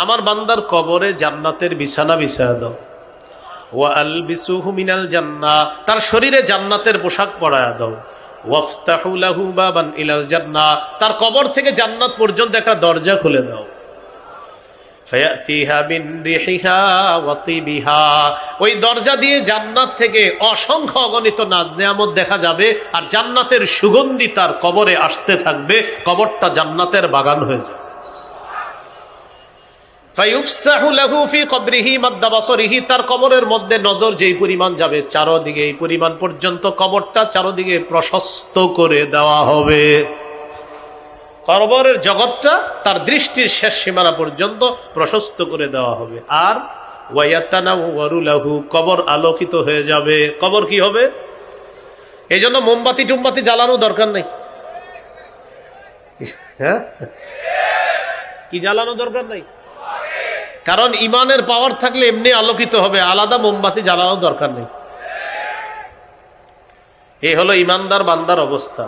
আমার বান্দার কবরে জান্নাতের বিছানা বিছায়া দাও। ওয়া আলবিসুহু মিনাল জান্নাহ, তার শরীরে জান্নাতের পোশাক পরায়া দাও। ওয়াফতাহু লাহু বাবান ইলাল জান্নাহ, তার কবর থেকে জান্নাত পর্যন্ত একটা দরজা খুলে দাও। ফায়াতিহা বিন রিহিহা ওয়া তিবিহা, ওই দরজা দিয়ে জান্নাত থেকে অসংখ্য অগণিত নাজ নেয়ামত দেখা যাবে, আর জান্নাতের সুগন্ধি তার কবরে আসতে থাকবে। কবরটা জান্নাতের বাগান হয়ে যাবে। তার কবরের মধ্যে নজর যেই পরিমাণ যাবে, চারদিকে এই পরিমাণ পর্যন্ত কবরটা চারদিকে প্রশস্ত করে দেওয়া হবে। কবরের জগৎটা তার দৃষ্টির শেষ সীমানা পর্যন্ত প্রশস্ত করে দেওয়া হবে। আর ওয়ায়াতানাওয়ারু লাহু, কবর আলোকিত হয়ে যাবে। কবর কি হবে? এই জন্য মোমবাতি টুমবাতি জ্বালানো দরকার নেই। হ্যাঁ, কি জ্বালানো দরকার নাই? কারণ ইমানের পাওয়ার থাকলে এমনি আলোকিত হবে, আলাদা মোমবাতি জ্বালানোর দরকার নেই। এই হলো ইমানদার বান্দার অবস্থা।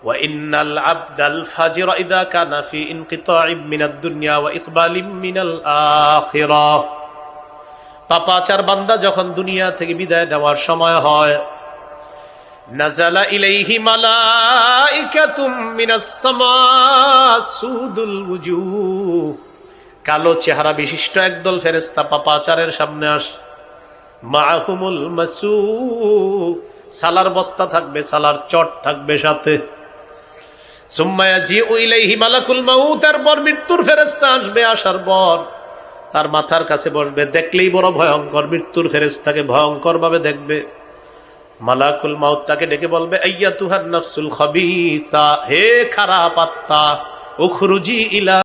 ওয়া ইন্নাল আবদাল ফাজির ইযা কানা ফি ইনকিতাইম মিনাদ দুনিয়া ওয়া ইকবালিম মিনাল আখিরাহ, পাপাচার বান্দা যখন দুনিয়া থেকে বিদায় নেওয়ার সময় হয়, নাযালা ইলাইহি মালাইকাতুম মিনাস সামা সুদুল ওয়ুজুহ, কালো চেহারা বিশিষ্ট একদল ফেরেশতা পাপাচারের সামনে আসে। মাআহুমুল মাসু, সালার বস্তা থাকবে, সালার চট থাকবে সাথে। সুম্মা ইয়াজিউ ইলাইহি মালাকুল মাউত, তারপর মৃত্যুর ফেরেশতা আসবে। আসার পর তার মাথার কাছে বসবে। দেখলেই বড় ভয়ঙ্কর, মৃত্যুর ফেরেশতাকে ভয়ঙ্কর ভাবে দেখবে। মালাকুল মাউত তাকে ডেকে বলবে, আইয়াতুহান নাফসুল খাবিসা, হে খারাপ আত্মা, উখরুজি ইলা